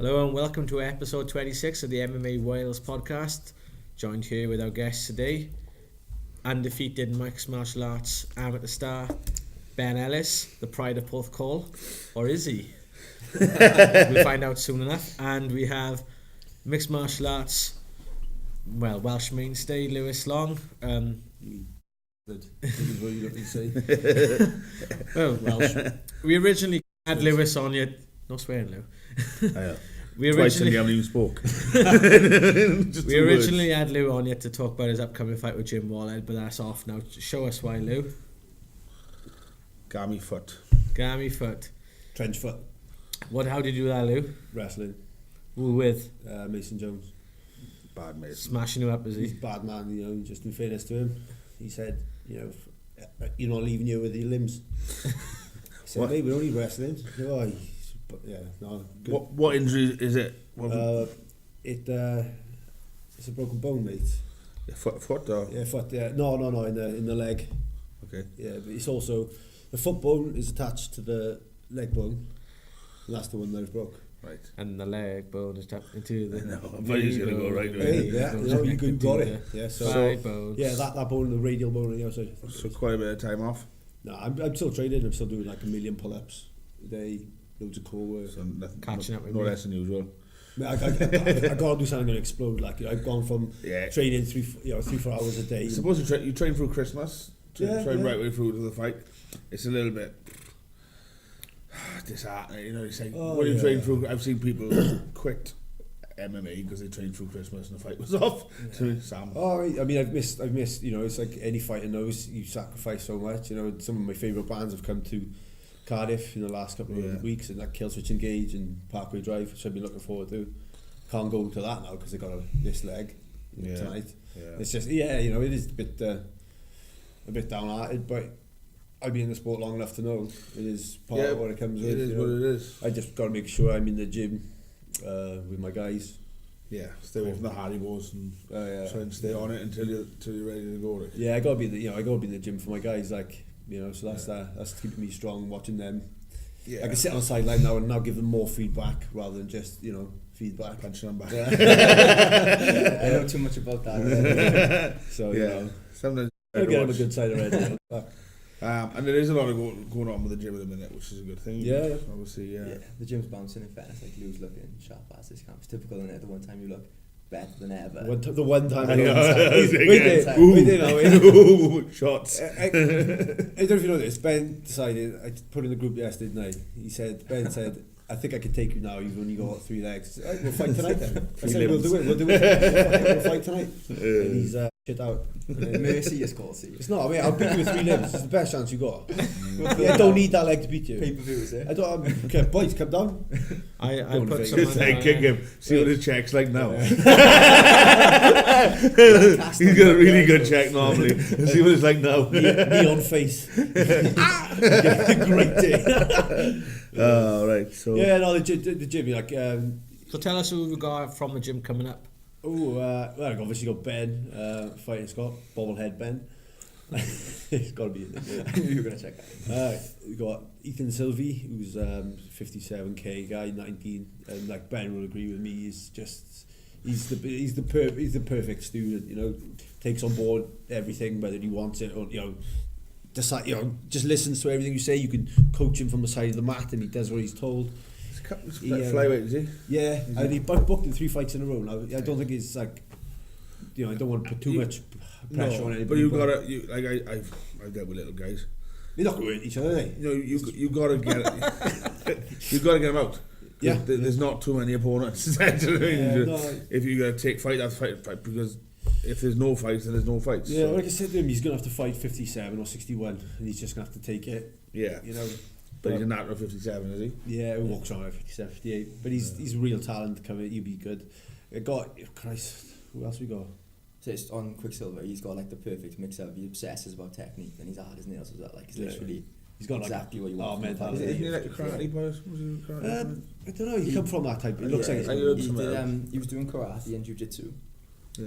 Hello and welcome to episode 26 of the MMA Wales podcast. Joined here with our guests today, undefeated mixed martial arts amateur star Ben Ellis, the pride of Porthcawl, or is he? We'll find out soon enough. And we have mixed martial arts, Welsh mainstay Lewis Long. This is what you got to say. Welsh. We originally had Lewis on yet. No swearing, Lou. We Twice in the haven't even spoke. We originally had Lou on yet to talk about his upcoming fight with Jim Wallhead, but that's off now. Show us why, Lou. Gami foot. Trench foot. How did you do that, Lou? Wrestling. Who with? Mason Jones. Bad mate. Smashing you up, is He's he? a bad man, just in fairness to him. He said, you're not leaving you with your limbs. He said, mate, we're only wrestling. Good. What injury is it? It's a broken bone, mate. Foot or? Yeah, foot. Yeah, no, in the leg. Okay. Yeah, but it's also the foot bone is attached to the leg bone. And that's the one that is broke. Right. And the leg bone is tapped into the. No, I'm very easy to go right away. Hey, yeah, you got it. Yeah, side bone. Yeah, that bone, the radial bone on the outside. So quite a bit of time off. No, I'm still training. I'm still doing like 1 million pull-ups a day, loads of core work. So nothing, Catching up with no me. less than usual. I gotta do something to explode. I've gone from training 3-4 hours a day. I suppose you train through Christmas. Train right way through to the fight. It's a little bit disheartening, you say, what do you train through? I've seen people quit MMA because they trained through Christmas and the fight was off. Sam. I mean, I've missed. It's like any fighter knows you sacrifice so much. Some of my favourite bands have come to Cardiff in the last couple of weeks, and like Killswitch Engage and Parkway Drive, which I've been looking forward to. Can't go to that now because they got this leg tonight. Yeah. It's just it is a bit downhearted, but I've been in the sport long enough to know it is part of what it comes with. It is what it is. I just got to make sure I'm in the gym with my guys. Yeah, stay away from the Haribos and try and stay on it until you're ready to go. Right? Yeah, I gotta be in the gym for my guys. So that's keeping me strong. Watching them. Yeah. I can sit on the sideline now and give them more feedback rather than just feedback. Punching them back. I know too much about that. So sometimes I'll get on the good side already. And there is a lot of going on with the gym at the minute, which is a good thing. Yeah. Obviously, the gym's bouncing in fairness. Like Lou's looking sharp as this camp. It's typical, isn't it? The one time you look better than ever. The one time. Shots. I don't know if you know this. Ben decided, I put in the group yesterday night. Ben said, I think I could take you now. You've only got 3 legs. Right, we'll fight tonight then. I said, we'll do it. We'll fight tonight. And he's shit out. Mercy is called. It's not. I mean, I'll beat you with 3 limbs. It's the best chance you got. I don't need that leg to beat you. Pay-per-views, I don't. Okay, boys, come down. I put some. Just kick him. See what his check's like now. He's got a really good check normally. See what it's like now. Neon face. Great day. Right. So the gym. So tell us who we got from the gym coming up. I've obviously got Ben fighting Scott, bobblehead Ben. It's got to be in there. You're going to check that. We've got Ethan Sylvie, who's 57k guy, 19, and like Ben will agree with me. He's the perfect student. Takes on board everything, whether he wants it or decide. Just listens to everything you say. You can coach him from the side of the mat, and he does what he's told. Flyweight, is he? Yeah, and he booked in 3 fights in a row. Now I don't think it's like, I don't want to put too much pressure on anybody. But you've got to, I've dealt with little guys. They're not going to hit each other, are they? You got to get it. You've got to get them out. Yeah. There's not too many opponents. If you're going to take fight, that's fight, because if there's no fights, then there's no fights. Yeah, like I said to him, he's going to have to fight 57 or 61, and he's just going to have to take it. Yeah. But he's a natural 57, is he? Yeah, he walks around at 57, 58. But he's a real talent coming. He'll be good. Who else we got? So it's on Quicksilver. He's got like the perfect mix of. He obsesses about technique, and he's hard as nails as well. Like he's literally. He's got exactly what you want. Isn't he like a karate boy? I don't know. He come from that type. It looks like he was doing karate and jiu-jitsu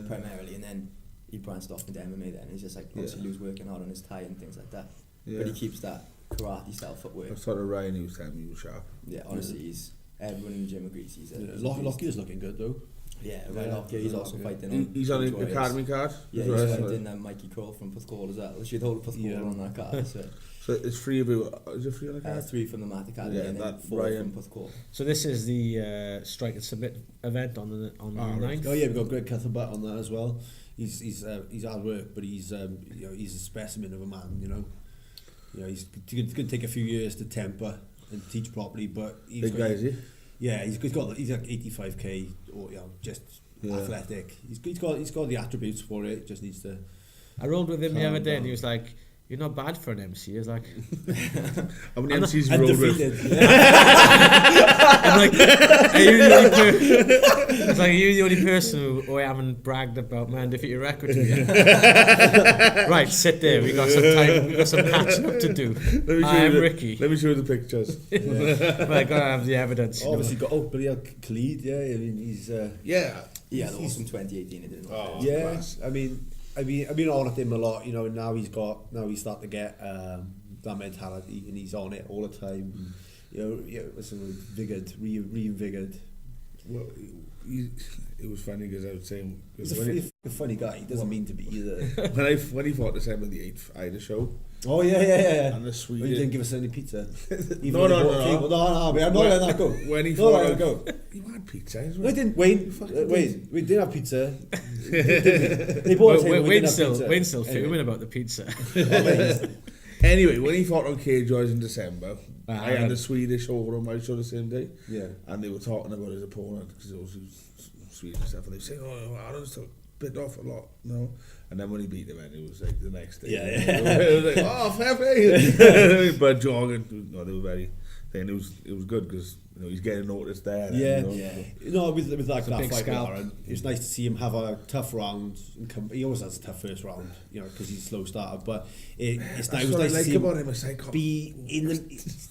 primarily, and then he branched off into MMA. Then he's just like obviously he was working hard on his Thai and things like that. But he keeps that karate style footwork. I thought of Ryan, he was telling me he was sharp. Yeah, honestly, he's everyone in the gym agrees he's a Lockier's looking good though. Yeah, right. Lockyer, he's also fighting on. He's on Cage the Warriors. academy card. Yeah, he's fighting Mikey Kroll from Puthcall as well. She'd hold Puthcall on that card. So it's free of you. Is it free on the card? 3 from the Matt Academy and then 4 Ryan. from Puthcall. So this is the strike and submit event on the 9th. Oh yeah, we've got Greg Cuthbert on that as well. He's hard work, but he's he's a specimen of a man. He's going to take a few years to temper and teach properly, but he's Big guy, is he? Yeah, he's like 85k or just athletic. He's got the attributes for it. Just needs to. I rolled with him the other day, down. and he was like, "You're not bad for an MC." He was like, How many MCs you rolled with? I'm like, "Are you the only It's like, are you the only person who I haven't bragged about my undefeated record to yet?" Right, sit there. We got some time. We got some catching up to do. I'm Ricky. Let me show you the pictures. But I gotta have the evidence. Obviously got Khalid. Yeah, I mean he's Yeah. Yeah, that was from 2018. It didn't. Oh, yeah. class. I mean, I've been on at him a lot. And now he's starting to get that mentality, and he's on it all the time. Listen, reinvigorated. Well, it was funny because I was saying He's a funny guy. He doesn't mean to be either. when he fought December the 8th, I had a show. Oh yeah. And the Swede. Well, you didn't give us any pizza. No. I'm not letting that go. When he not fought, letting go. You had pizza as well. No, I didn't. Wayne, we did have pizza. They bought us. Wayne's still fuming about the pizza. Anyway, when he fought on Cage Warriors in December, I had right. a Swedish over on my show the same day. Yeah. And they were talking about his opponent because it was Swedish and stuff, and they were saying, "Oh, Aaron's bit off a lot." No. And then when he beat him, and it was like the next day. Yeah. It was like, "Oh, fair play." But jogging, no, they were very. Then it was good because he's getting noticed there. Yeah. And, with that big fight, scalp. Aaron, it's nice to see him have a tough round. He always has a tough first round, because he's a slow starter. But it's nice. It was nice to see about him. It's like, be in the.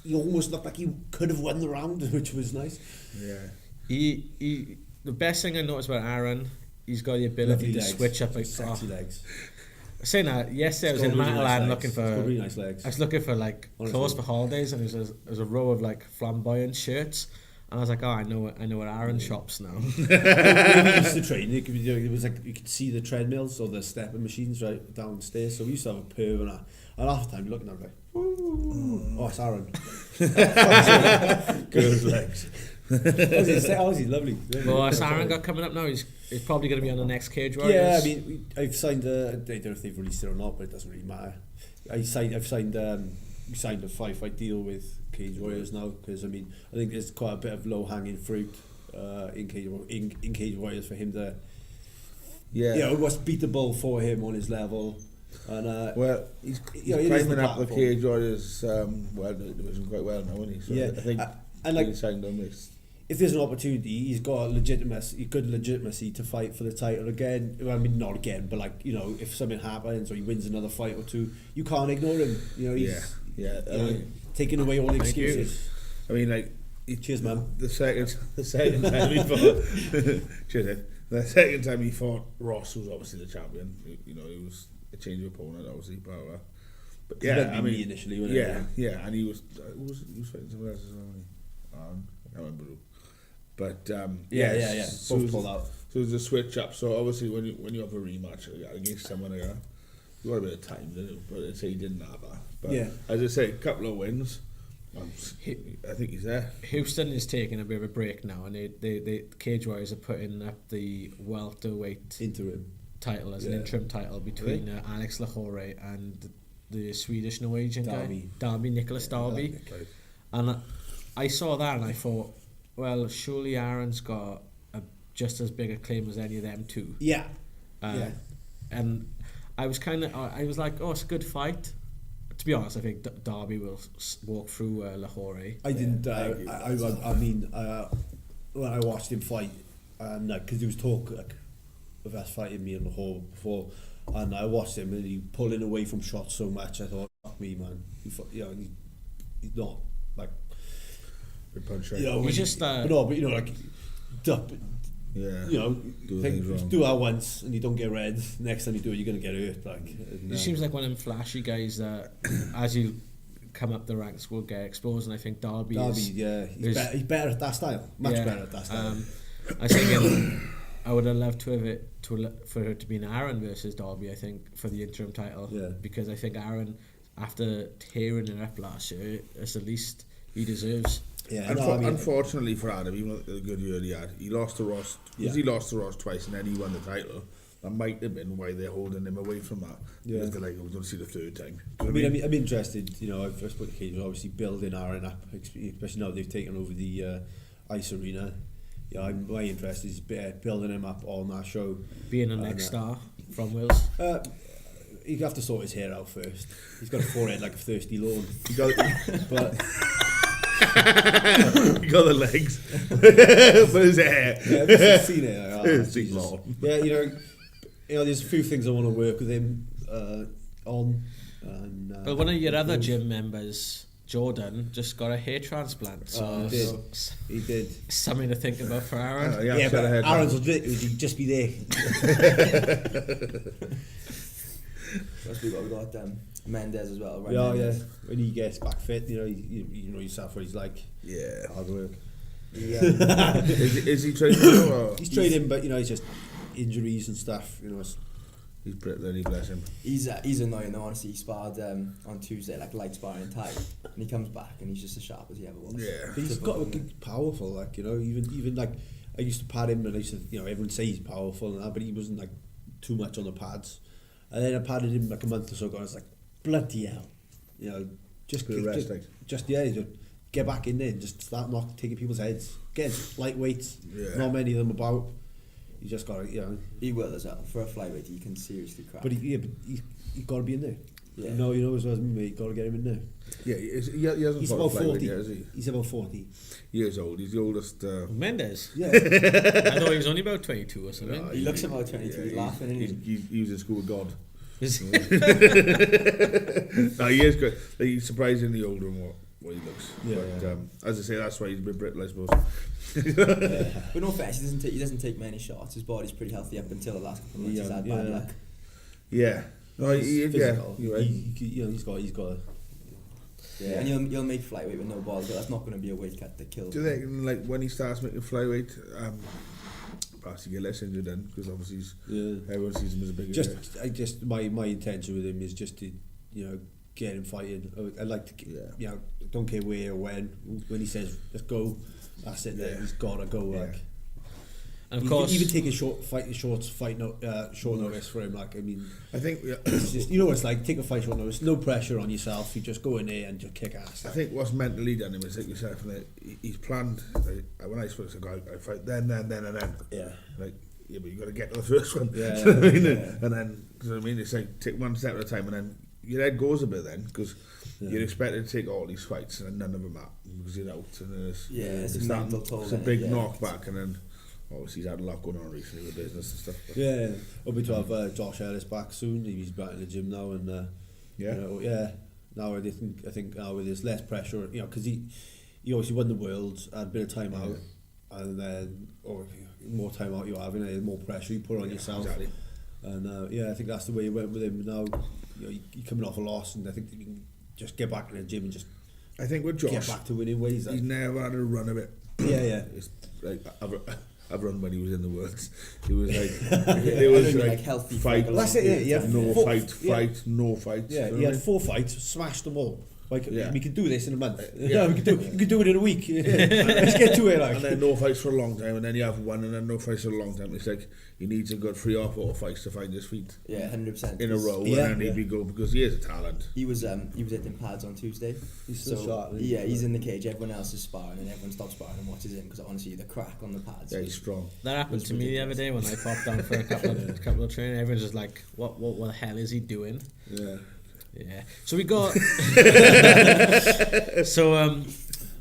He almost looked like he could have won the round, which was nice. Yeah. He the best thing I noticed about Aaron, he's got the ability to switch up. Sexy legs. Saying that, yesterday I was He's in got really Matalan nice looking legs. for. He's got really nice legs. I was looking for clothes for holidays, and there's a row of flamboyant shirts, and I was like, "Oh, I know where Aaron shops now." When we used to train, it was like you could see the treadmills or the stepping machines right downstairs. So we used to have a perv and half the time you're looking at it like, "Oh, it's Aaron." Good legs. He's lovely. Well, what's Aaron got coming up now? He's probably going to be on the next Cage Warriors. Yeah, I mean, I've signed I don't know if they've released it or not, but it doesn't really matter. We signed a 5-fight deal with Cage Warriors now, because I think there's quite a bit of low hanging fruit in Cage Warriors for him to. Yeah, it was beatable for him on his level. And he's climbing up the Cage Warriors division quite well now, isn't he? So yeah, I think he signed on this. If there's an opportunity, he's got good legitimacy to fight for the title again. I mean, not again, but if something happens or he wins another fight or two, you can't ignore him. He's taking away all the excuses. I mean, cheers, man. The second time he fought, cheers. The second time he fought, Ross was obviously the champion. He was a change of opponent, obviously, but yeah, me initially. And he was fighting someone else as well. I can't remember who. But both pulled out. So there's a switch up. So obviously when you have a rematch against someone you got a bit of time, didn't you? But I'd say he didn't have that. But as I say, a couple of wins. I think he's there. Houston is taking a bit of a break now, and the Cage Warriors are putting up the welterweight interim title as an interim title between Alex Lahore and the Swedish Norwegian guy, Nicholas Darby. And I saw that and I thought, well, surely Aaron's got just as big a claim as any of them too. Yeah. And I was like, oh, it's a good fight. To be honest, I think Darby will walk through Lahore. I didn't. I mean, when I watched him fight, and because there was talk of us fighting me in Lahore before, and I watched him and he pulling away from shots so much, I thought, fuck me, man. He's not like. He's just do that once and you don't get red. Next time you do it, you're gonna get hurt. It seems like one of them flashy guys that, as you come up the ranks will get exposed, and I think Darby he's better at that style, much better at that style. I think I would have loved to have it for it to be an Aaron versus Darby, I think, for the interim title, because I think Aaron, after tearing it up last year, is the least he deserves. Yeah, unfortunately for Adam, even with the good year he had, he lost to Ross. He lost to Ross twice, and then he won the title. That might have been why they're holding him away from that. Because they're like, we're going to see the third time. I'm interested. You know, I've just put the cage, obviously building Aaron up, especially now they've taken over the ice arena. Yeah, I'm very interested in building him up on that show. Being a next star from Wales. He'd have to sort his hair out first. He's got a forehead like a thirsty lawn. He got the legs, but his hair. Yeah, I've seen it. It's long. Yeah, you know, there's a few things I want to work with him on. And, but one of your other gym members, Jordan, just got a hair transplant. So he did. Something to think about for Aaron. But Aaron's would just be there. Must be what we got. Mendez as well. Right? Yeah. When he gets back fit, you know yourself what he's like. Yeah, hard work. Is he training? Or? He's training, but you know, he's just injuries and stuff. You know, he's Brit, bless him. He's annoying though. Honestly, he sparred on Tuesday, like light sparring in Thai, and he comes back and he's just as sharp as he ever was. Yeah, but he's powerful. Like, you know, even like I used to pad him, and I used to, you know, everyone say he's powerful and that, but he wasn't like too much on the pads. And then I padded him like a month or so ago, and I was like, bloody hell, you know, just get back in there and just start taking people's heads. Again, lightweights, not many of them about. You just got to, you know. He will as well. For a flyweight, he can seriously crack. But he's got to be in there. Yeah. You know as well as me, you got to get him in there. Yeah, he hasn't. He's about 40. Yet, has he? He's about 40 years old. He's the oldest. Mendes. Yeah. I know he was only about 22 or something. He looks about 22. He's laughing. He was in school with God. No, he is good. He's surprisingly older than what he looks. Yeah, but as I say, that's why he's a bit brittle, I suppose. But no offense, he doesn't take many shots. His body's pretty healthy up until the last couple of months. He's had bad luck. Yeah. No, you're right. He's got a. Yeah, and you'll make flyweight with no balls, but that's not going to be a weight cut that kills. Do you think, like, when he starts making flyweight, perhaps he get less injured then, because obviously everyone sees him as a bigger guy. My intention with him is just to, you know, get him fighting. I like to, you know, don't care where or when he says let's go, that's it. Then he's gotta go. Like, and of course, even take a short notice for him. Like, I mean, I think it's just, you know, it's like take a fight short notice, no pressure on yourself. You just go in there and just kick ass. I think what's mentally done him is like yourself, and he's planned. Like, when I spoke to the guy, I fight then, and then. Yeah. Like, yeah, but you got to get to the first one. Yeah. You know what I mean? And then, you know what I mean? It's like take one step at a time, and then your head goes a bit then, because you're expected to take all these fights, and then none of them happen because you're out, and then it's a mental toll. It's a big knockback, and then. Obviously, he's had a lot going on recently with business and stuff. But hoping to have Josh Ellis back soon. He's back in the gym now, and now I think now with this less pressure, you know, because he obviously won the Worlds, had a bit of time out, and then more time out you have, and the more pressure you put on yourself. Exactly. And I think that's the way he went with him. Now, you know, he's coming off a loss, and I think he can just get back in the gym and just. I think with Josh, get back to winning ways. He's never had a run of it. Yeah. It's like I've run when he was in the Worlds. He was like, there was like healthy fight. That's it. Yeah, no fight, no fights. Yeah, he had 4 fights, smashed them all. Like, we could do this in a month. Yeah, we could do it in a week. Let's get to it. Like. And then no fights for a long time, and then you have one, and then no fights for a long time. It's like he needs a good 3 or 4 fights to find his feet. Yeah, 100%. In a row, and then he'd be good because he is a talent. He was hitting pads on Tuesday. He's still sharp. He's in the cage. Everyone else is sparring, and everyone stops sparring and watches him because honestly, the crack on the pads. Yeah, he's strong. That happened to me the other day when I popped down for a couple of training. Everyone's just like, "What the hell is he doing?" Yeah. Yeah. So we got.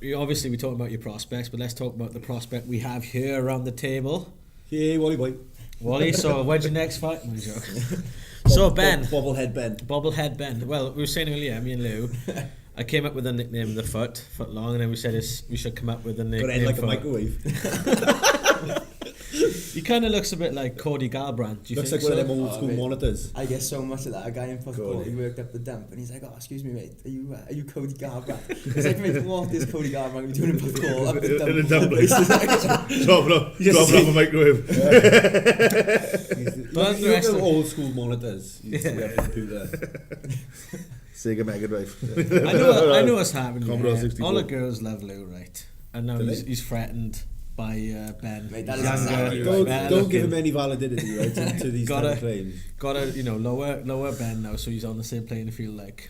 Obviously we talked about your prospects, but let's talk about the prospect we have here around the table. Yeah, Wally boy. Wally. So when's your next fight? No joke. So Ben. Bobblehead Ben. Bobblehead Ben. Well, we were saying earlier, me and Lou. I came up with a nickname, the foot long, and then we said we should come up with a nickname. Got to end like a microwave. He kind of looks a bit like Cody Garbrandt. Do you Looks think like one so? of them old school monitors. I get so much of that. A guy in Puffball, Cody. he worked up the dump, and he's like, "Oh, excuse me, mate, are you Cody Garbrandt?" It's like, mate, what is Cody Garbrandt gonna be doing in Puffball up the dump? In a dump place. Dropping off a microwave. But the You rest know of- old school monitors. You used to be able to do that. Sega Mega Drive. I know what's happening. Commodore Yeah. 64. All the girls love Lou, right? And now Do they? he's threatened by Ben. Mate, that He's is exactly right. Don't give him any validity, right, to these kind of claims. Gotta lower Ben now, so he's on the same playing field. Like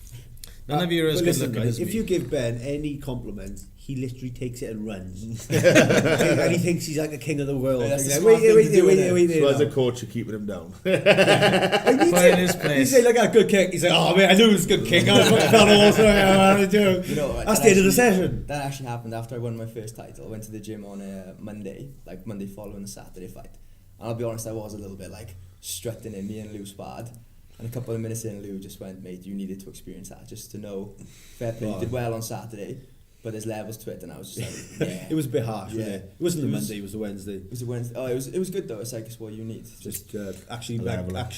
none of you are as But good listen, looking right, as if me. you give Ben any compliment, he literally takes it and runs. And he thinks he's like the king of the world. That's the He's smart like, thing to do, isn't it? So as a coach, you're keeping him down. Put in his You place. say like a good kick. He's like, oh man, I knew it was a good kick. I was fucking fell also. I do. You know, That's the end of the session. That actually happened after I won my first title. I went to the gym on a Monday following the Saturday fight. And I'll be honest, I was a little bit like strutting in. Me and Lou sparred. And a couple of minutes in, Lou just went, "Mate, you needed to experience that just to know. Fair play, you did well on Saturday, but there's levels to it." And I was just like, yeah. It was a bit harsh, wasn't Yeah. it? It wasn't the It was- Monday, it was the Wednesday. It was a Wednesday. Oh, it was good though. It's like, it's what you need. Just actually, Level up.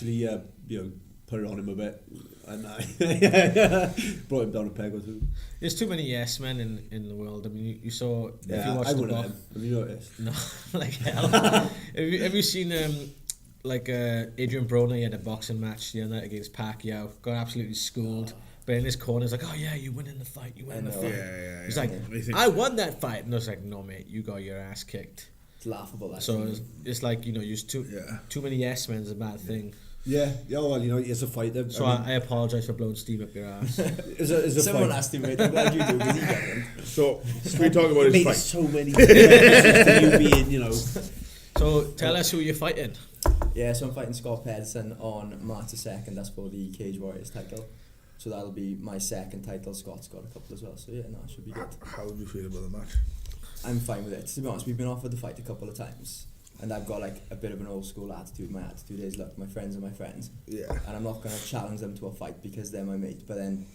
put it on him a bit. And I brought him down a peg or two. There's too many yes men in the world. I mean, you saw if you Yeah, watched I the wouldn't box. have. Have you noticed? No, like hell. have you seen Adrian Broner? He had a boxing match the other night against Pacquiao. Got absolutely schooled. But in his corner, he's like, "Oh yeah, you winning the fight. You winning the I know. fight." Yeah. He's like, "I won that fight," and I was like, "No, mate, you got your ass kicked." It's laughable. That So it's like use too many yes men is a bad thing. Yeah, well, it's a fight. So I apologise for blowing steam up your ass. It's a someone fight. asked him, mate. I'm glad you do. Because he got them. So we talk about his Made fight. so many to you being, So tell us who you're fighting. Yeah, so I'm fighting Scott Pedersen on March the 2nd. That's for the Cage Warriors title. So that'll be my second title. Scott's got a couple as well. So yeah, no, it should be good. How do you feel about the match? I'm fine with it. To be honest, we've been offered the fight a couple of times. And I've got like a bit of an old school attitude. My attitude is, look, my friends are my friends. Yeah. And I'm not going to challenge them to a fight because they're my mate. But then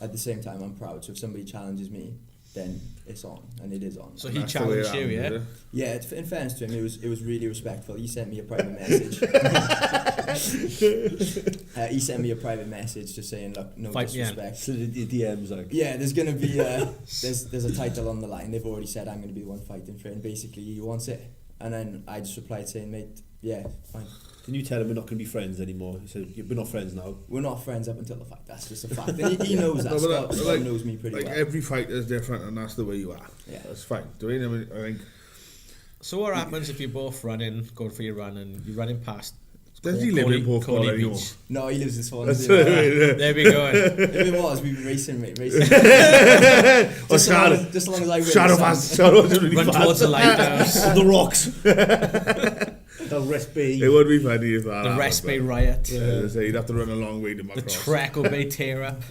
at the same time, I'm proud. So if somebody challenges me, then it's on. And it is on. So he challenged you, yeah? Yeah, in fairness to him, it was really respectful. He sent me a private message. He sent me a private message just saying, look, no Fight me in. disrespect. So the DM's like, Yeah, there's gonna be there's a title on the line. They've already said I'm gonna be the one fighting for it, and basically he wants it. And then I just replied saying, mate, yeah, fine. can you tell him we're not going to be friends anymore? He said, we're not friends now. We're not friends up until the fight. That's just a fact. And he knows that. No, but Scott knows me pretty like well. every fight is different, and that's the way you are. Yeah. That's fine. Do you know what I mean? I think. So what happens if you're both running, going for your run, and you're running past? Does he live in Porthcawl anymore? No, he lives in That's Swansea. There we go. If it was, we'd be racing, mate. Racing. Or Just as long as I win. Shadow fast. Shadow's really Run fast. towards the lighthouse. On the rocks. The rest be. It would be funny if that The happened, rest bay but- riot. Yeah, so you'd have to run a long way to The Macross. Treacle Bay tear up.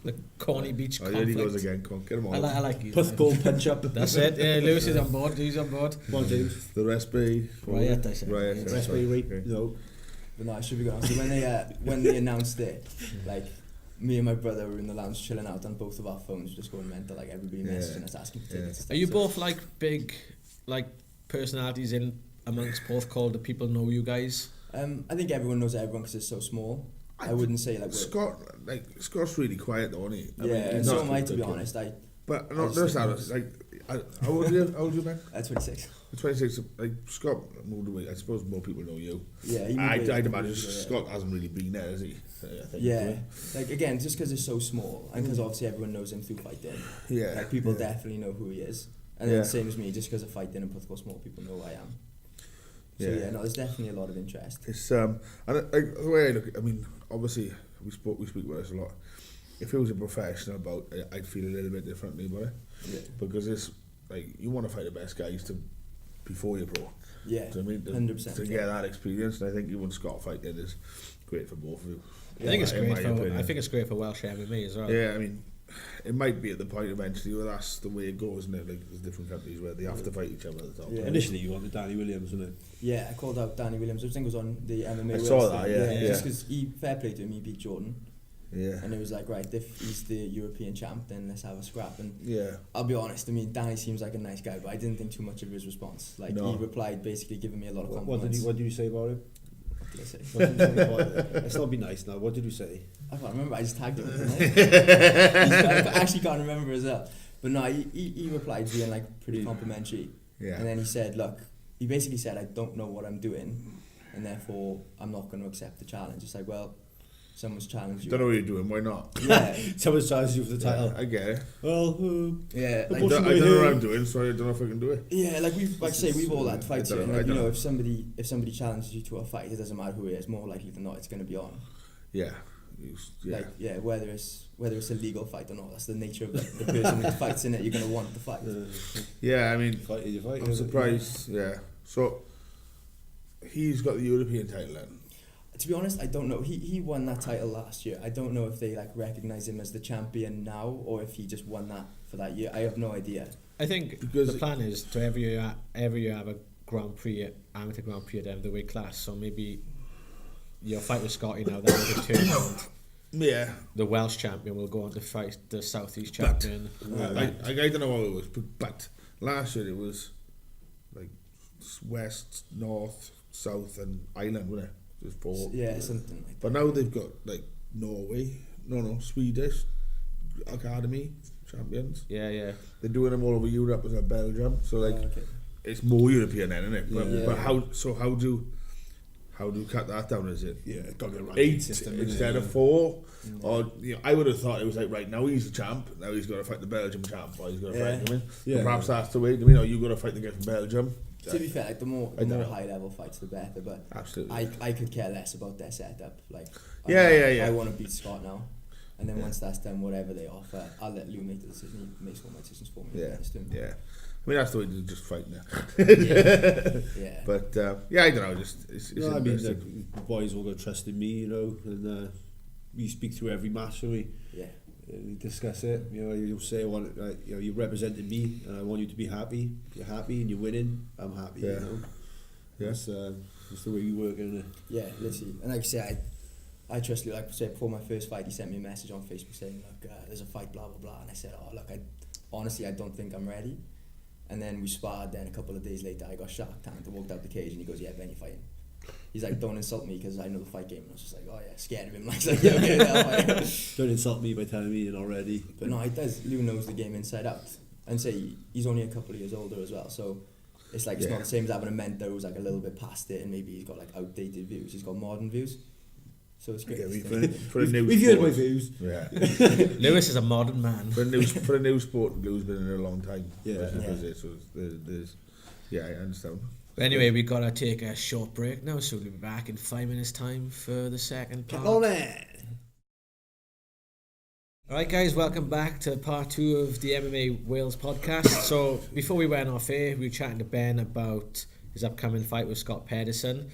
The Corny Beach Oh, conflict. here he goes again. Come on, get him on. I like you. Puthgold punch up. That's it. Yeah, Lewis is on board. He's on board. Come on, James. The rest be Riot, I said. Riot. Yeah. Rest sorry. be Okay. no. But no, I should be good. So when they announced it, like me and my brother were in the lounge chilling out on both of our phones, just going mental. Like everybody messaging us asking for tickets. and Are stuff. you So- both like big, like personalities in amongst Porthcawl? Do people know you guys? I think everyone knows everyone because it's so small. I wouldn't say like we're, Scott's really quiet, though, isn't he? I mean, yeah, he's so not- am I, to be honest. But I not just just think that. Like, how old are you? How old are you, man? 26. 26. Like Scott moved away. I suppose more people know you. Yeah, he I'd moved away imagine years ago, yeah. Scott hasn't really been there, has he? I think, Yeah, like again, just because it's so small, and because obviously everyone knows him through fighting. Yeah. Like people yeah. definitely know who he is, and Yeah. then same as me, just because of fighting and Puthcawl small, people know who I am. So yeah, no, there's definitely a lot of interest. It's and like, the way I look, I mean, obviously we speak about this a lot. If it was a professional bout, I'd feel a little bit differently about it. Yeah. Because it's like you want to fight the best guys before you're pro. Yeah, Do you know what I mean? 100%. To get that experience, and I think even Scott fighting is great for both of you. I think it's In great my for. opinion. I think it's great for Welsh MMA as well. Yeah, I mean, it might be at the point eventually where that's the way it goes, isn't it? Like there's different countries where they have to fight each other at the top. Yeah. Initially, you wanted Danny Williams, wasn't it? Yeah, I called out Danny Williams. I think it was on the MMA. I saw Worlds that, thing. yeah. Just because fair play to him, he beat Jordan. Yeah. And it was like, right, if he's the European champ, then let's have a scrap. And Yeah. I'll be honest, I mean, Danny seems like a nice guy, but I didn't think too much of his response. Like, No. he replied basically giving me a lot of What compliments. did you say about him? What did I say? What did you say about him? Let's not be nice now. What did you say? I can't remember, I just tagged him, didn't I? I actually can't remember as well. But no, he replied being like pretty complimentary. Yeah. And then he said, look, he basically said, I don't know what I'm doing, and therefore I'm not going to accept the challenge. It's like, well, someone's challenged you. Don't know what you're doing. Why not? Yeah. Someone's challenged you for the title. I get it. Well, Yeah, I like, don't know what I'm doing, so I don't know if I can do it. yeah, like we've all had fights here, and like, I you don't know, know. if somebody challenges you to a fight, it doesn't matter who it is. More likely than not, it's going to be on. Yeah. Like, yeah, whether it's a legal fight or not, that's the nature of the person who fights in it. You're going to want the fight. Yeah, I mean, you fight. I'm surprised. Yeah. So he's got the European title then. To be honest, I don't know. He won that title last year. I don't know if they like recognize him as the champion now, or if he just won that for that year. I have no idea. I think Because the plan is to every year have a Grand Prix, amateur Grand Prix at the end of the weight class. So maybe your fight with Scotty now, then in the tournament, Yeah. the Welsh champion will go on to fight the Southeast champion. I don't know how it was, but last year it was like west, north, south, and Ireland, wasn't it? Just four. Yeah, something like that. But now they've got like Norway, Swedish academy champions. Yeah. They're doing them all over Europe as like Belgium. So like Okay. it's more European then, isn't it? But, Yeah. but how do you cut that down? Is it Yeah, got to get around 8 system instead of 4? Or I would have thought it was like, right, now he's the champ, now he's got to fight the Belgium champ, or he's got to fight him. Yeah. Perhaps that's the way. Or you got to fight the guy from Belgium. To be fair, like the more I know. high level fights, the better. But Absolutely. I could care less about their setup. Like, Yeah. I want to beat Scott now, and then once that's done, whatever they offer, I'll let Lou make the decision. He makes all my decisions for me. Yeah. Just him. Yeah. I mean, that's the way to just fight now. Yeah. But I don't know. Just it's No, I mean, interesting. the boys all got trust in me, and we speak through every match, so we discuss it. You'll say, you're representing me, and I want you to be happy. If you're happy and you're winning, I'm happy. Yeah. Yeah. That's the way we work, isn't it? Yeah, literally. And like I say, I trust Lou. Like I said, before my first fight, he sent me a message on Facebook saying, look, there's a fight, blah, blah, blah. And I said, look, honestly, I don't think I'm ready. And then we sparred, then a couple of days later, I got Shark Tanked and walked out the cage, and he goes, yeah, Ben, you're fighting. He's like, don't insult me, because I know the fight game. And I was just like, oh yeah, scared of him. Like, he's like, yeah, okay, I'll fight. Don't insult me by telling me you're not ready. But no, he does. Lou knows the game inside out. And say, he's only a couple of years older as well, so it's like, it's not the same as having a mentor who's like a little bit past it, and maybe he's got like outdated views. He's got modern views. So it's great. Yeah, for a new We've heard my sport. views. Yeah. Lewis is a modern man. For a new sport, Blue's been in it a long time. Yeah. So there's I understand. But anyway, we've got to take a short break now, so we'll be back in 5 minutes' time for the second part. Get on it! Alright guys, welcome back to part 2 of the MMA Wales podcast. So before we went off air, we were chatting to Ben about his upcoming fight with Scott Pedersen.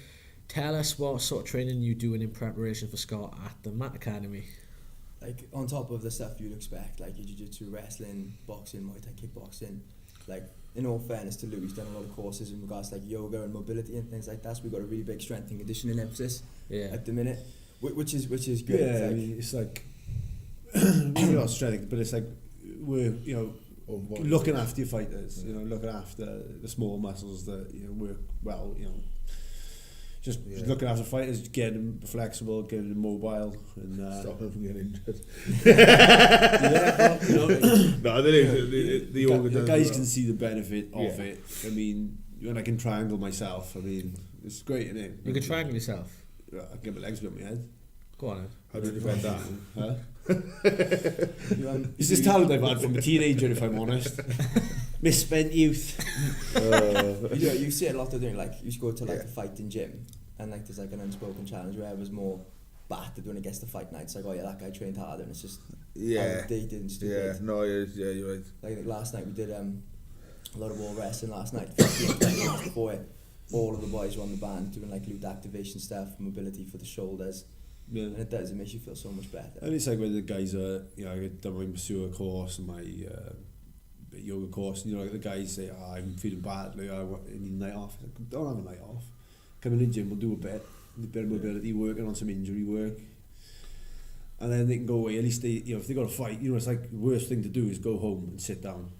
Tell us what sort of training you're doing in preparation for Scott at the Mat Academy. Like, on top of the stuff you'd expect, like your jiu-jitsu, wrestling, boxing, Muay Thai, kickboxing, like, in all fairness to Lou, he's done a lot of courses in regards to like yoga and mobility and things like that, so we've got a really big strength and conditioning emphasis at the minute, which is good. Yeah, like, I mean, it's like, maybe not strength, but it's like, we're, looking after your fighters, looking after the small muscles that, work well, just looking after fighters, getting them flexible, getting them mobile, and Stop them from getting injured. No, the yoga the does guys well. can see the benefit of it. I mean, when I can triangle myself, I mean, it's great, isn't it? You can triangle yourself. I can get my legs above my head. Go on then. How do you defend that? Huh? It's this talent I've had from a teenager, if I'm honest. Misspent youth. you see a lot of doing, like, you go to like a fighting gym, and like there's like an unspoken challenge where everyone's more battered when it gets to fight night. It's like, oh yeah, that guy trained harder, and it's just outdated and stupid. You're right. Like last night we did a lot of wall wrestling last night. 15, 20 minutes before it, all of the boys were on the band doing like glute activation stuff, mobility for the shoulders. Yeah. And it makes you feel so much better. And it's like when the guys are, I done my Masura course and my yoga course, and the guys say, I'm feeling bad, like, I need a night off. Like, don't have a night off. Come in the gym, we'll do a bit of mobility, working on some injury work. and then they can go away. At least they, if they got a fight, it's like the worst thing to do is go home and sit down,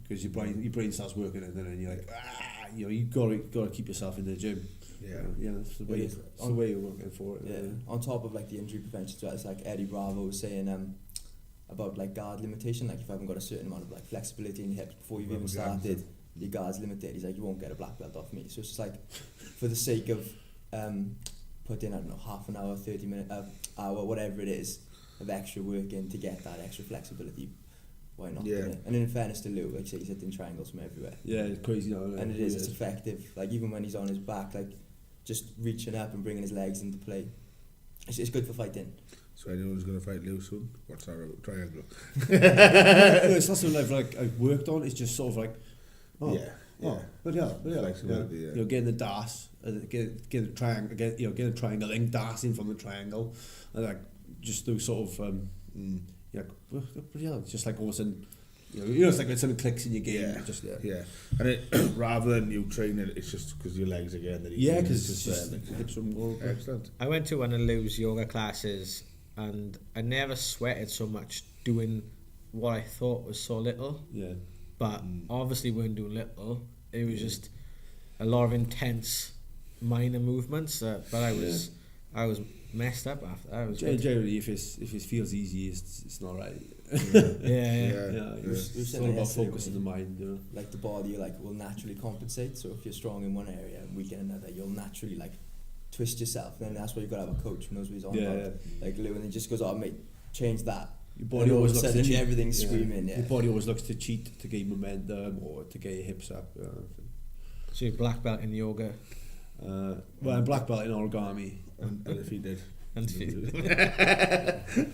because your brain starts working, and then you're like, you got to keep yourself in the gym. That's the way. That's the way you're working for it. Yeah. On top of like the injury prevention, so it's like Eddie Bravo was saying about like guard limitation. Like if you haven't got a certain amount of like flexibility in your hips before you've even started, your guard's limited. He's like, you won't get a black belt off me. So it's just like, for the sake of putting, I don't know, half an hour, 30 minutes, hour, whatever it is, of extra work in to get that extra flexibility. Why not? Yeah. And in fairness to Lou, like he's hitting triangles from everywhere. Yeah, it's crazy now. And it's effective. Like even when he's on his back, like just reaching up and bringing his legs into play. It's good for fighting. So anyone who's going to fight Lou soon, what's our triangle? It's not something I've worked on. It's just sort of like, but getting the DAS, getting the triangle, getting a triangle, then DASing from the triangle, and like just those sort of it's just like all of a sudden, it's like when something clicks in your game. And it rather than you training, it's just because your legs again. Because it's just hips are more. Excellent. I went to one of Lou's yoga classes, and I never sweated so much doing what I thought was so little. Yeah. But obviously we weren't doing little. It was just a lot of intense minor movements. But I was messed up after. I was generally, if it feels easy, it's not right. It's all about focusing the mind. Like the body, will naturally compensate. So if you're strong in one area and weak in another, you'll naturally twist yourself. And that's why you've got to have a coach who knows what he's on about. Like Lou, and he just goes, "Oh mate, change that." Your body always looks to cheat. Everything's screaming. Your body always looks to cheat to gain momentum or to get your hips up. So you're black belt in yoga. I'm black belt in origami. And if he did. Undefeated.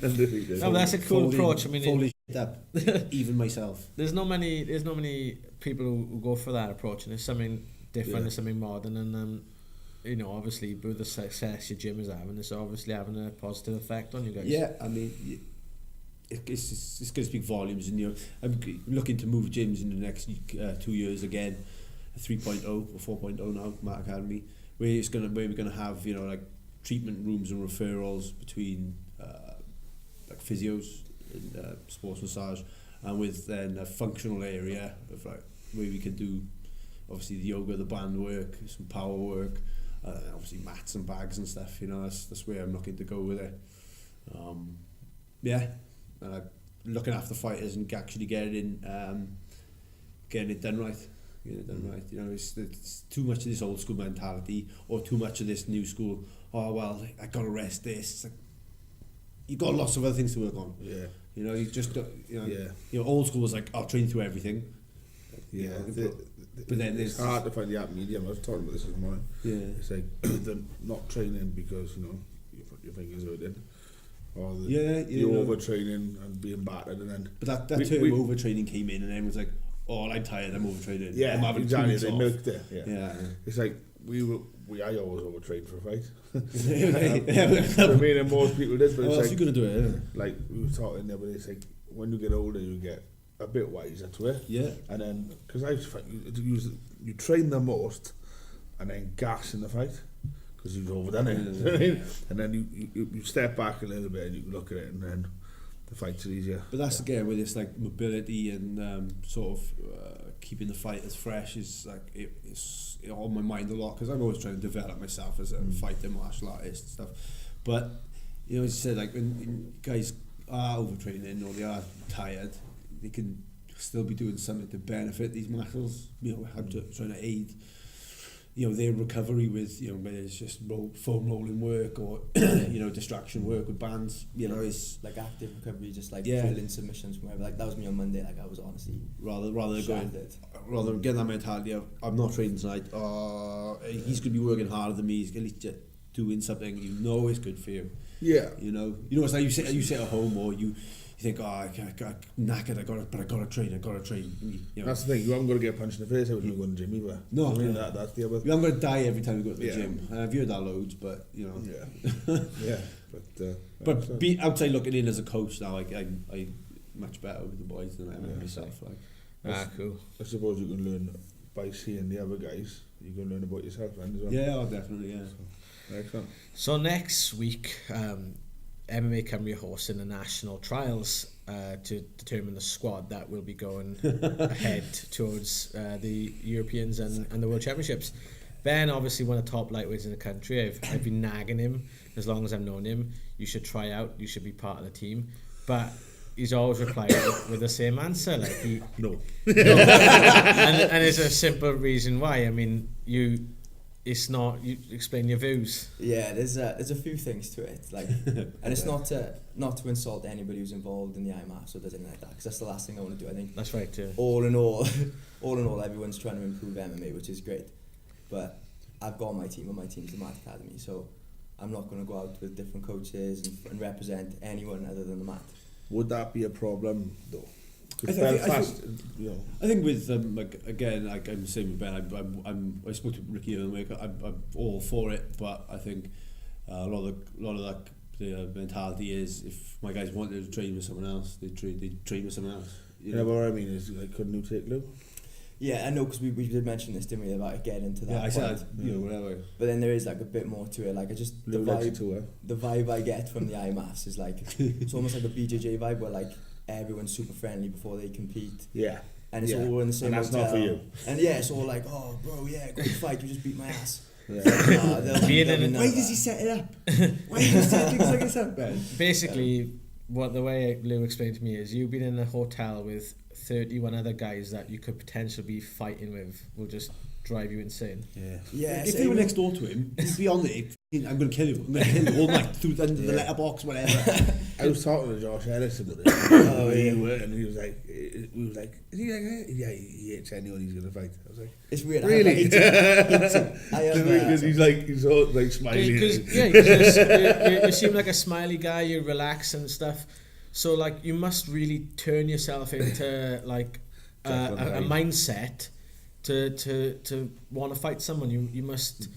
Undefeated. No, that's a cool approach. I mean, folding up, even myself. There's not many people who go for that approach, and it's something different, it's something modern, and obviously with the success your gym is having, it's obviously having a positive effect on you guys. Yeah, I mean, it's going to speak volumes, and I'm looking to move gyms in the next 2 years again, 3.0 or 4.0 now, Matt Academy, where we're gonna have treatment rooms and referrals between physios and sports massage, and with then a functional area of where we can do obviously the yoga, the band work, some power work, obviously mats and bags and stuff. That's where I'm looking to go with it. Looking after fighters and actually getting it done right. It's too much of this old school mentality or too much of this new school. Oh well, I gotta rest this. It's like, you got lots of other things to work on. Yeah. You just old school was like, I'll train through everything. Yeah. But then it's hard to find the app medium. I was talking about this this morning. Yeah. It's like they're not training because your fingers hurting. Or the overtraining and being battered, and then. But that term overtraining came in, and everyone's like, "Oh, I'm tired. I'm overtraining." Yeah, I'm having exactly. 2 weeks They off. milked it. Yeah. It's like I always overtrained for a fight. I mean, and most people did. But else are you gonna do it? Yeah. Like we were talking there, but it's like when you get older, you get a bit wiser to it. Yeah. And then because I just find you train the most, and then gas in the fight. Because you've overdone it, and then you step back a little bit and you look at it, and then the fights are easier. But that's again with this mobility and sort of keeping the fighters fresh is it's on my mind a lot, because I'm always trying to develop myself as a fighter, martial artist and stuff. But as you said, when guys are overtraining or they are tired, they can still be doing something to benefit these muscles. Trying to aid their recovery with whether it's just foam rolling work or distraction work with bands. It's like active recovery, just drilling submissions from wherever. That was me on Monday. I was honestly rather than getting that mentality of I'm not training tonight. He's going to be working harder than me. He's going to be doing something is good for you. Yeah. It's like you sit at home or you think, I got knackered, I gotta train. That's the thing, you haven't got to get punched in the face every time you go to the gym either. No. That's the other. You haven't got to die every time you go to the gym. And I've heard that loads, but Yeah. But be outside looking in as a coach now, I much better with the boys than I am myself. Cool. I suppose you can learn by seeing the other guys. You can learn about yourself then as well. Yeah, definitely, yeah. Excellent. So next week, MMA Cymru hosting the national trials to determine the squad that will be going ahead towards the Europeans and the World Championships. Ben obviously one of the top lightweights in the country. I've been nagging him as long as I've known him. You should try out. You should be part of the team. But he's always replied with the same answer. Like No. and there's a simple reason why. I mean, it's not. You explain your views. Yeah, there's a few things to it, like, and it's not to insult anybody who's involved in the IMAFs or does anything like that, because that's the last thing I want to do. I think That's right too. all in all, everyone's trying to improve MMA, which is great. But I've got my team, and my team's the Mat Academy, so I'm not going to go out with different coaches and represent anyone other than the Mat. Would that be a problem though? I think with like again, like I'm the same with Ben. I spoke to Ricky the other week. I'm all for it, but I think a lot of that the mentality is if my guys wanted to train with someone else, they train with someone else. But what I mean is, like, couldn't you take Lou? Yeah, I know, because we did mention this, didn't we, about getting into that. Yeah, I said whatever. But then there is like a bit more to it. Like, I just the vibe I get from the IMAFs is like it's almost like a BJJ vibe where like everyone's super friendly before they compete. Yeah. And it's all in the same and that's hotel. not for you. And yeah, it's all like, oh, bro, yeah, great fight, you just beat my ass. Yeah. Why does he set it up? Why does he set things like this up, Ben? Basically, what the way Lou explained to me is you've been in a hotel with 31 other guys that you could potentially be fighting with will just drive you insane. Yeah. If they were next door to him, he'd be on it. I'm going to kill you. I'm going to kill you all night through under the letterbox, whatever. I was talking to Josh Ellis about it. And he was like, is he like that? Yeah, he hates anyone he's going to fight. I was like, it's weird. Really? Because he's all like smiling. Because you seem like a smiley guy. You relax and stuff. So like you must really turn yourself into like a mindset to want to fight someone. You must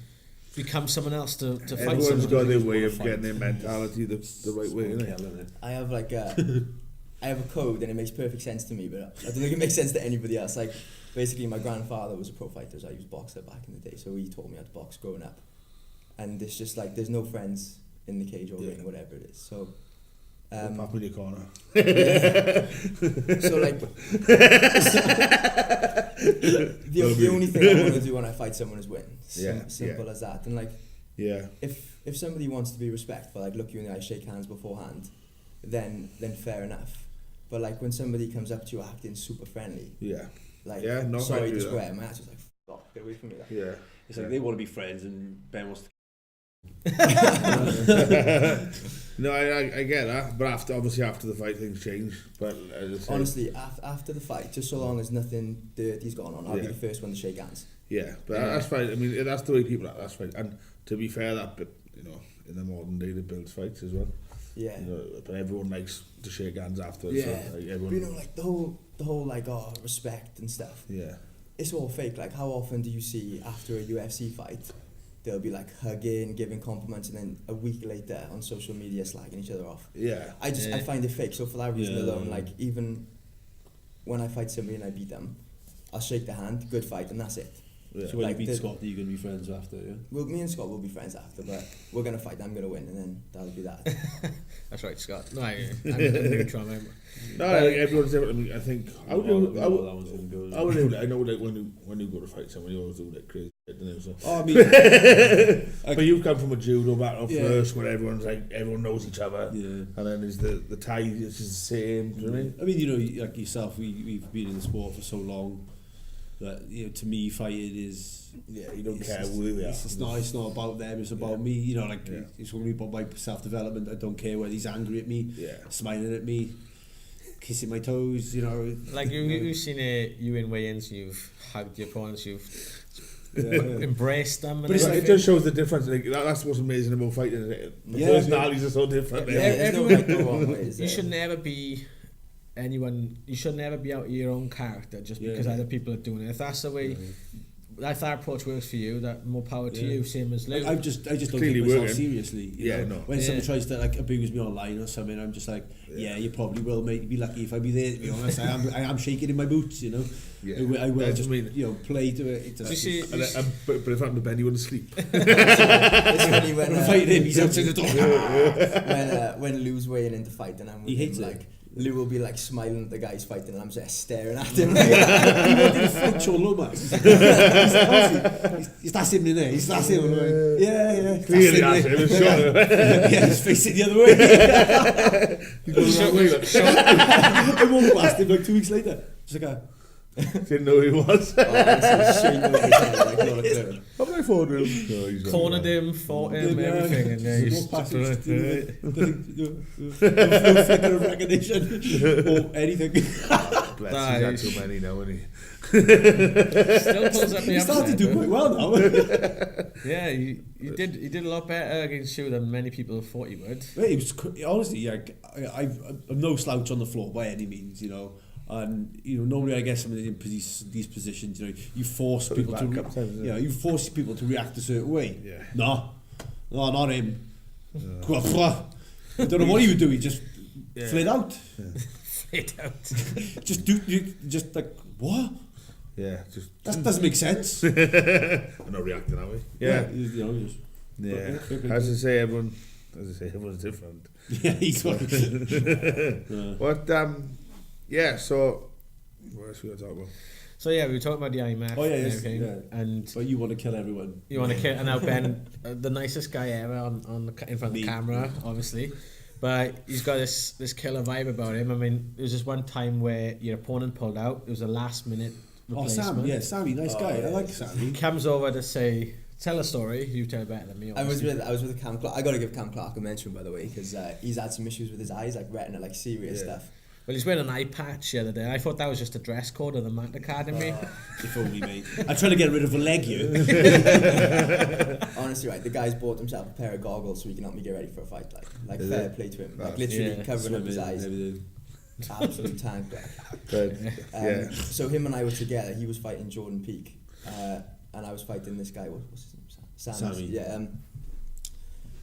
become someone else to fight someone. Everyone's got their way of getting their mentality the right way, innit? I have like I have a code and it makes perfect sense to me, but I don't think it makes sense to anybody else. Like basically my grandfather was a pro fighter, so I was a boxer back in the day, so he taught me how to box growing up. And it's just like there's no friends in the cage or ring, whatever it is. So pop in your corner. Yeah. So like the only thing I want to do when I fight someone is win. Simple as that. And like if somebody wants to be respectful, like look you in the eye, shake hands beforehand, then fair enough. But like when somebody comes up to you acting super friendly, sorry to swear, my ass was like, fuck, get away from me. Like. Yeah. It's like they want to be friends and Ben wants to. No, I get that, but after the fight things change. But honestly, after the fight, just so long as nothing dirty's gone on, I'll be the first one to shake hands. Yeah, but that's fine. I mean, that's the way people are. That's fine. And to be fair, that in the modern day, it builds fights as well. Yeah. But everyone likes to shake hands afterwards. Yeah. So, like, everyone, like the whole like respect and stuff. Yeah. It's all fake. Like, how often do you see after a UFC fight? They'll be like hugging, giving compliments, and then a week later on social media slagging each other off. Yeah. I find it fake. So for that reason alone, like even when I fight somebody and I beat them, I'll shake their hand, good fight, and that's it. Yeah. So when you beat Scott, are you going to be friends after? Yeah. Well, me and Scott will be friends after, but we're going to fight. I'm going to win, and then that'll be that. That's right, Scott. No, I'm neutral. No, everyone's different. I mean, I think I know like when you go to fight someone, you always do that crazy shit, don't you? So. Oh, I mean, but you come from a judo background first, where everyone knows each other, and then there's the tie is the same. Do you know what I mean? I mean, like yourself, we've been in the sport for so long that to me, fighting is you don't care who they are. It's not about them. It's about me. It's only about my self development. I don't care whether he's angry at me, smiling at me, kissing my toes. Like you've seen you in weigh-ins. You've hugged your opponents. You've embraced them. But it just shows the difference. Like, that's what's amazing about fighting. The personalities are so different. You should never be anyone. You should never be out of your own character just because other people are doing it. If that's the way if that approach works for you, that more power to you. Same as Lou. I just don't Clearly take myself working. seriously. You know? No. When someone tries to like abuse me online or something, I'm just like, you probably will, mate. You'd be lucky if I'd be there. To be honest, I am shaking in my boots. You know, I will just play to it. But if I'm to bed, you wouldn't sleep. It's funny when fight him. He's outside the door. when Lou's weighing in to fight, and I'm with He him, hates it. like Lou will be like smiling at the guys fighting, and I'm just staring at him. He wanted to fight Sean Lomax. He's that's him in there. He's that's him. Yeah. Clearly, that's him. It's Sean. Yeah, he's facing the other way. I walked past him like 2 weeks later. Just like Didn't know who he was. Oh, honestly, shaking over his head, like, not a clue. How did I phone him? No, he's Cornered him, fought him, everything, and then he's no flicker of recognition or anything. Bless, he's had too many now, hasn't he? still pulls up the He started to upset. do quite well now. Yeah, he did a lot better against you than many people thought he would. Mate, he was honestly, like, I'm no slouch on the floor by any means, you know. And normally I guess some of these positions, you force people to, you force people to react a certain way. Yeah. No, not him. I don't know what he would do. He just fled out. Fled out. just like what? Yeah, just That doesn't make sense. we're not reacting, are we? Yeah. As I say, everyone's different. Yeah, he's But yeah, so what else we got to talk about? So yeah, we were talking about the IMAC. Oh, yeah, and yes, everything, yeah. and But you want to kill everyone. you want to kill. And now Ben, the nicest guy ever in front of the camera, obviously. But he's got this killer vibe about him. I mean, there was this one time where your opponent pulled out. It was a last minute replacement. Sammy, nice guy. I like Sammy. He comes over to say, tell a story. You tell it better than me. I was obviously. with Cam Clark. I got to give Cam Clark a mention, by the way, because he's had some issues with his eyes, like retina, like serious stuff. Well, he's wearing an eye patch the other day. I thought that was just a dress code of the Mac Academy. If only, mate. I'm trying to get rid of a leg here. Honestly, right, the guy's bought himself a pair of goggles so he can help me get ready for a fight. Like fair play to him. Like literally covering up his eyes. Absolute tank. So him and I were together. He was fighting Jordan Peak, and I was fighting this guy. What's his name? Sammy. Yeah.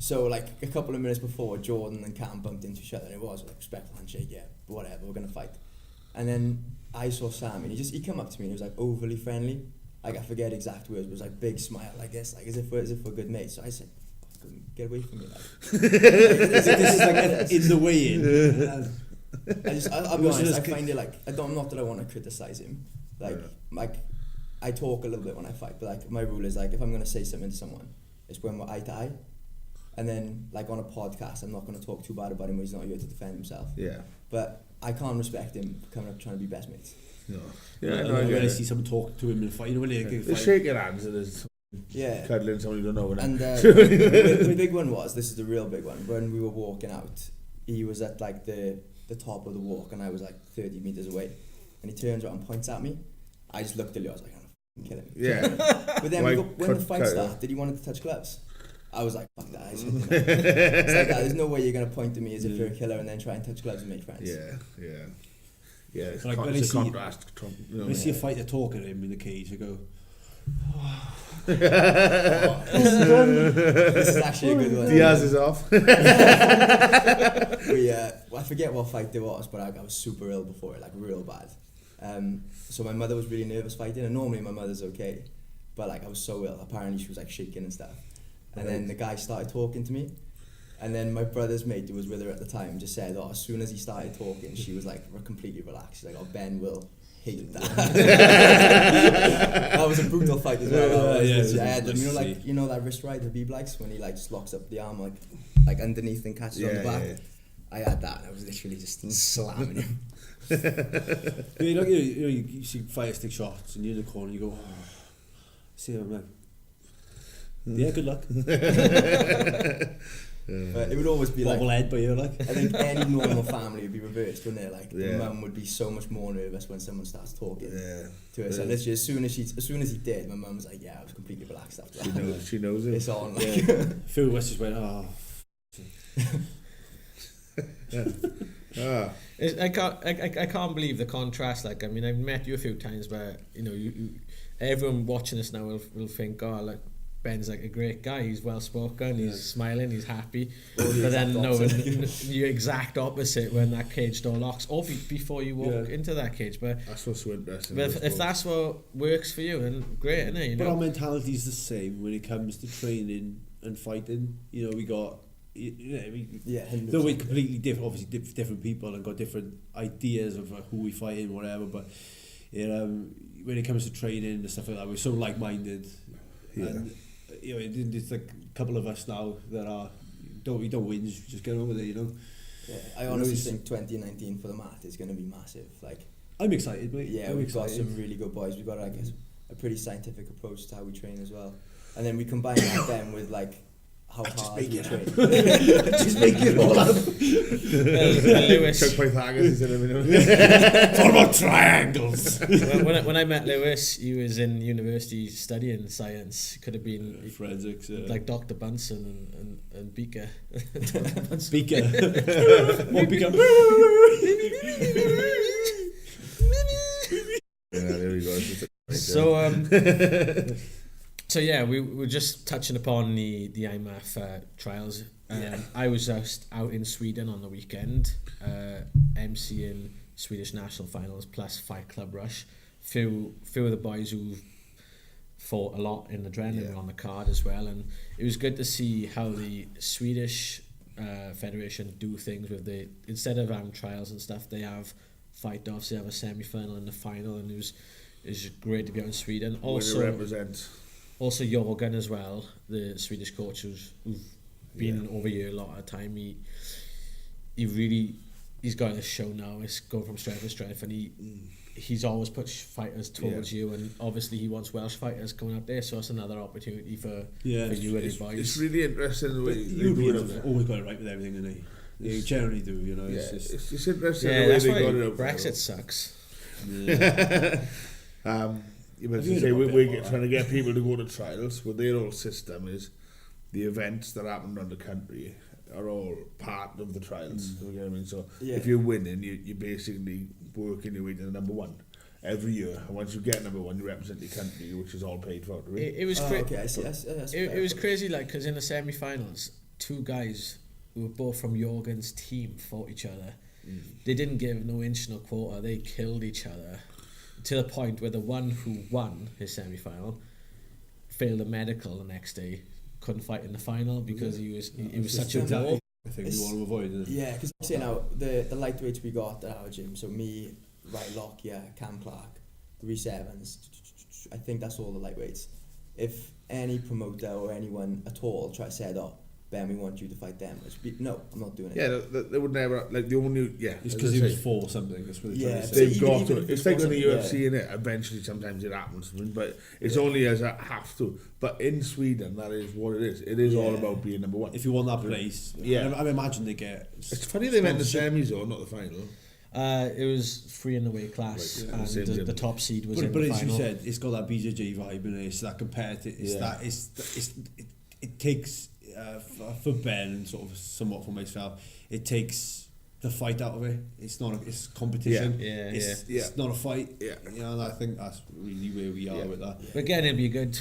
So like a couple of minutes before, Jordan and Cam bumped into each other, and it was like respectful handshake. Yeah, whatever, we're gonna fight. And then I saw Sam, and he came up to me, and he was like overly friendly. Like I forget exact words, but it was like big smile, like this, like as if we're good mates. So I said, "Get away from me!" Like, this is like in the way in. I'll be honest. I find it like not that I want to criticize him. Like I talk a little bit when I fight, but like my rule is like if I'm gonna say something to someone, it's when we're eye to eye. And then, like on a podcast, I'm not going to talk too bad about him when he's not here to defend himself. Yeah. But I can't respect him coming up trying to be best mates. No. When I see someone talk to him in a fight, when they shake your hands and there's cuddling someone you don't know. And the big one was, this is the real big one, when we were walking out, he was at like the top of the walk and I was like 30 metres away. And he turns around and points at me. I just looked at Leo, I was like, I'm going to kill him. Yeah. But then when the fight started, he wanted to touch gloves. I was like, fuck that. It's like that. There's no way you're going to point to me as if you're a killer and then try and touch gloves and make friends. Yeah, it's like when I it's a see, contrast. When I see a fighter talking to him in the cage, I go, this is actually a good one. Diaz is off. I forget what fight it was, but I was super ill before it, like real bad. So my mother was really nervous fighting, and normally my mother's okay, but like I was so ill. Apparently she was like shaking and stuff. And then the guy started talking to me, and then my brother's mate who was with her at the time just said, as soon as he started talking, she was like completely relaxed. She's like, Ben will hate that. That was a brutal fight as well. I had them, that wrist ride Habib likes when he like just locks up the arm like underneath and catches on the back. Yeah. I had that. I was literally just slamming him. you see fire stick shots and you're in the corner and you go, see how man. Yeah, good luck. But it would always be bobble head, but you're like. I think any normal family would be reversed, wouldn't it? Like the mum would be so much more nervous when someone starts talking to her son. Literally, as soon as he did, my mum was like, "Yeah, I was completely relaxed after that." She knows it. It's on. Phil West just went, I can't believe the contrast. Like, I mean, I've met you a few times, but you know, everyone watching this now will think, oh, like Ben's like a great guy. He's well spoken. He's smiling. He's happy. But then you're exact opposite when that cage door locks, or before you walk into that cage. But that's what's so interesting. But if that's what works for you, then great, isn't it? You know? But our mentality is the same when it comes to training and fighting. You know, we got. Though we're completely different, obviously different people and got different ideas of who we fight in, whatever. But when it comes to training and stuff like that, we're so like-minded. Yeah. And you know, it's like a couple of us now that are we don't win, just get on with it, you know. Yeah, I honestly think 2019 for the mat is going to be massive. Like, I'm excited, mate. Yeah, we've got some really good boys. We've got, I guess, a pretty scientific approach to how we train as well. And then we combine that then with like how hard we train. Just make it all up. Lewis. Chuck Pythagoras, It's all about triangles. when I met Lewis, he was in university studying science. Could have been forensics, like Dr. Bunsen and Beaker. Beaker. What Beaker? Yeah, there we go. So yeah, we were just touching upon the IMAF trials. I was just out in Sweden on the weekend, emceeing Swedish national finals plus Fight Club Rush. Few of the boys who fought a lot in adrenaline were on the card as well, and it was good to see how the Swedish federation do things with instead of trials and stuff, they have fight offs. They have a semi-final and the final, and it was great to be out in Sweden. Also Jorgen as well, the Swedish coach who's been over here a lot of time. He's got a show now. It's going from strength to strength, and he's always put fighters towards you, and obviously he wants Welsh fighters coming out there, so that's another opportunity for you and his boys. It's really interesting the way Europeans have always got it right with everything, and they generally do, you know. It's just interesting the way that's they why got it out. Brexit sucks. You meant to say we're trying to get people to go to trials, but their whole system is the events that happen around the country are all part of the trials. You know what I mean? So if you're winning, you're basically working your way to the number one every year, and once you get number one, you represent your country, which is all paid for. Right? It was okay, I see. It was crazy, like, because in the semi-finals, two guys who were both from Jorgen's team fought each other. They didn't give no inch, no quarter. They killed each other. To the point where the one who won his semi-final failed a medical the next day, couldn't fight in the final because he was such a war. I think we want to avoid it. Yeah, because you know the lightweights we got at our gym. So me, Ray Lockyer, Cam Clark, Rhys Evans. I think that's all the lightweights. If any promoter or anyone at all tries to say, "Oh, Ben, we want you to fight them," no, I'm not doing it. Yeah, they would never like the only It's because he was for something. That's what they've got to. It's like in the UFC, in it. Eventually, sometimes it happens, but it's only as I have to. But in Sweden, that is what it is. It is all about being number one. If you want that place, I imagine they get. It's funny they went the semis or not the final. It was 3 in the weight class, and the top seed was in the final. But as you said, it's got that BJJ vibe in it. It's that competitive. It takes. For Ben and sort of somewhat for myself, it takes the fight out of it. It's not. It's competition. It's not a fight. Yeah, you know. And I think that's really where we are with that. But again, it'd be good.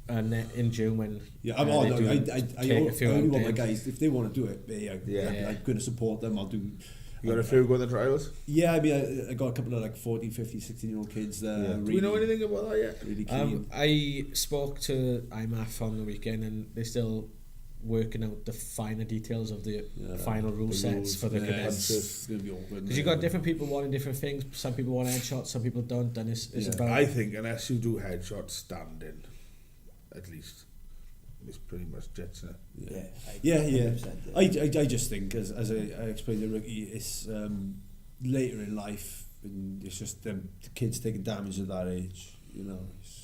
And in June when I only want my guys, if they want to do it, I'm going to support them. I'll do. You got a few go to the trials? Yeah, I mean, I got a couple of like 14, 15, 16-year-old kids there. Yeah. Do we know anything about that yet? Really keen. I spoke to IMAF on the weekend, and they're still working out the finer details of the final rule sets for the cadets. It's going to be awkward. Because you've got different people wanting different things. Some people want headshots, some people don't. And it's about. I think unless you do headshots standing, at least. It's pretty much jets in it. I just think, as I explained to Ricky, it's later in life, and it's just the kids taking damage at that age, you know.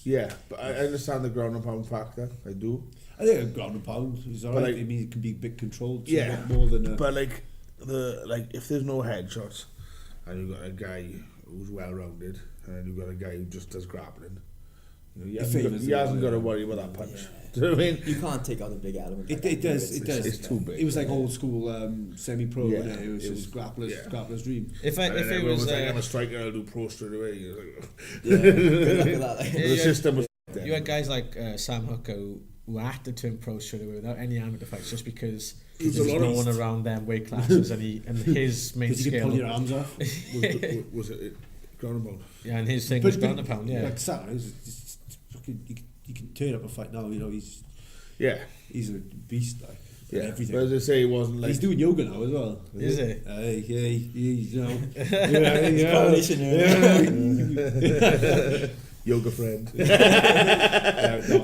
Yeah, but I understand the ground and pound factor. I do. I think a ground and pound is alright. I mean, it can be a bit controlled. More than. But if there's no headshots, and you've got a guy who's well rounded, and then you've got a guy who just does grappling. He hasn't got to worry about that punch. Yeah. Do you know what I mean? You can't take out the big element. It does. It's too big. It was like old school semi-pro. Yeah. It was just grappler's dream. If it was like, I'm a striker, I'll do pro straight away. You're like, Yeah, good luck with that. Like. the system was. You had guys like Sam Hooker who had to turn pro straight away without any amateur fights just because there was no one around them weight classes and his main Because you skill. can pull your arms off. Was it ground and pound? Yeah, and his thing was ground and pound. Yeah, Like Sam, you can turn up a fight now. You know he's a beast. Like everything. But as I say, he wasn't like He's doing yoga now as well. Is he? You know. yoga friend. No,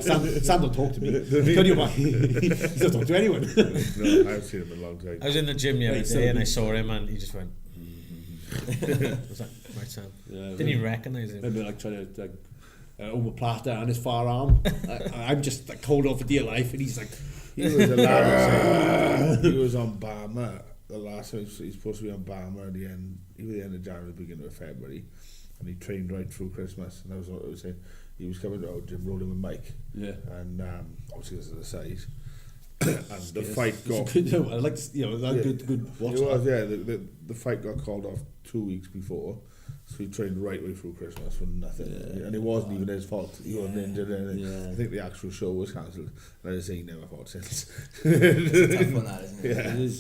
Sam don't talk to me. Tell you what, he doesn't talk to anyone. No, I've seen him in a long time. I was in the gym the other day and I saw him and he just went. I was like, right, Sam. Yeah, Didn't even recognise him. Remember, like trying to omoplata on his far arm. I'm just like holding on for dear life, and he's like, He was a lad. He was on Barmer. The last time he's supposed to be on Barmer at the end, either the end of January, beginning of February, and he trained right through Christmas. And that was what I was saying. He was coming to our gym rolling with Mike. Yeah. And obviously this is the size. And the fight got. I like good watch. It was, the fight got called off 2 weeks before. So he trained right way through Christmas for nothing. Yeah, and it wasn't even his fault. He wasn't injured or anything. Yeah. I think the actual show was cancelled. And I say he never fought since. It's a tough one, that, isn't it? Yeah, it is,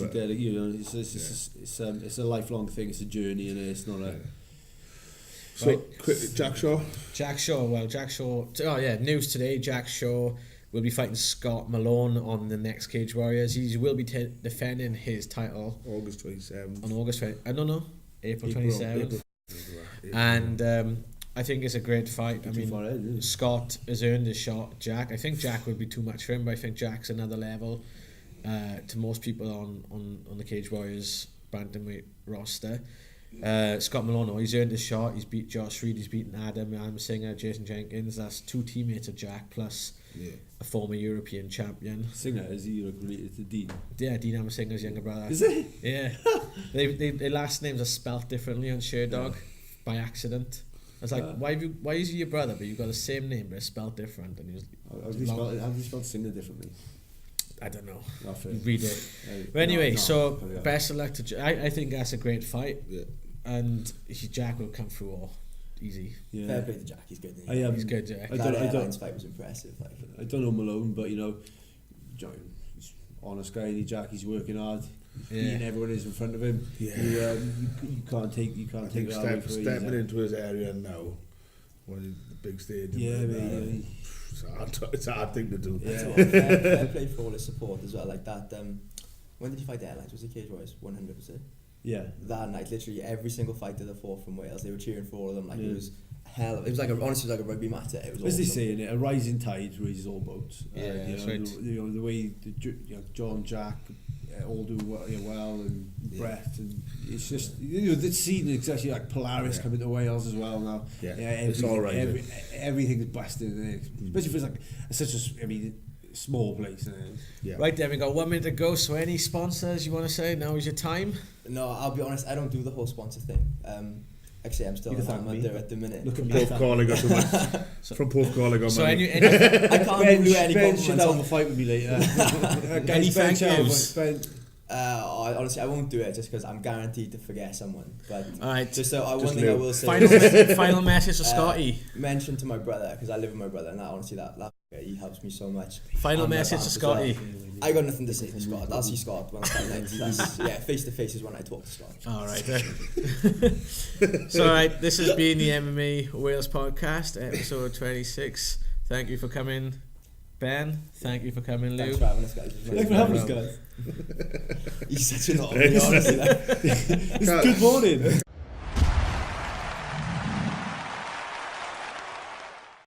it's a lifelong thing. It's a journey, and it's not a... So, right. Jack Shaw? Jack Shaw. Oh, yeah, news today. Jack Shaw will be fighting Scott Malone on the next Cage Warriors. He will be defending his title August 27th. On August 20th. I don't know. April 27th. And I think it's a great fight. I mean, Scott has earned his shot. Jack, I think Jack would be too much for him, but I think Jack's another level to most people on the Cage Warriors bantamweight roster. Scott Malone, he's earned his shot. He's beat Josh Reed. He's beaten Adam Singer, Jason Jenkins. That's two teammates of Jack plus a former European champion. Singer, is he related to Dean? Yeah, Dean Adam Singer's younger brother. Is he? Yeah. Their last names are spelt differently on Sherdog by accident. I was like, why is he your brother, but you've got the same name but it's spelled different? And he was how do you spell Singer differently? I don't know. You read it. But anyway, best of luck to I think that's a great fight. Yeah. And Jack will come through all easy. Yeah. Fair play to Jack, he's good. He's good, Jack. That fight was impressive. Like. I don't know Malone, but you know, he's honest guy, Jack. He's working hard. Beating everyone is in front of him. Yeah. You can't take it away from stepping into his area now, when the big stage. Yeah, man. It's a hard thing to do. Yeah. Fair play for all his support as well. Like that. When did he fight the Ellis? Was it Cage Warriors? 100%. Yeah. That night, literally every single fighter that fought from Wales, they were cheering for all of them. Like it was hell. It was like honestly like a rugby match. It was. As they say in it, a rising tide raises all boats. Yeah, that's right. The way John, Jack, all do well, and Brett, and it's just the scene is actually like Polaris coming to Wales as well now. Yeah, it's all right. Everything's busted, especially for such a small place. Yeah. Right, then we got 1 minute to go. So any sponsors you want to say? Now is your time. No, I'll be honest. I don't do the whole sponsor thing. Actually, I'm still an amateur at the minute. Look at Puff Calling got too much. From Puff Calling got money. I can't do any compliments. Should have a fight with me later. Any thank yous? Honestly, I won't do it just because I'm guaranteed to forget someone. But right. One thing I will say. Final message to Scotty. Mention to my brother because I live with my brother, and that he helps me so much. Final message to Scotty. I got nothing to say to Scott. I'll see Scott when I'm face to face is when I talk to Scott. All right. So this has been the MMA Wales podcast, episode 26. Thank you for coming, Ben. Thank you for coming, Lou. Thanks for having us, guys. Thanks for having us, guys. He's such an honestly. It's good morning.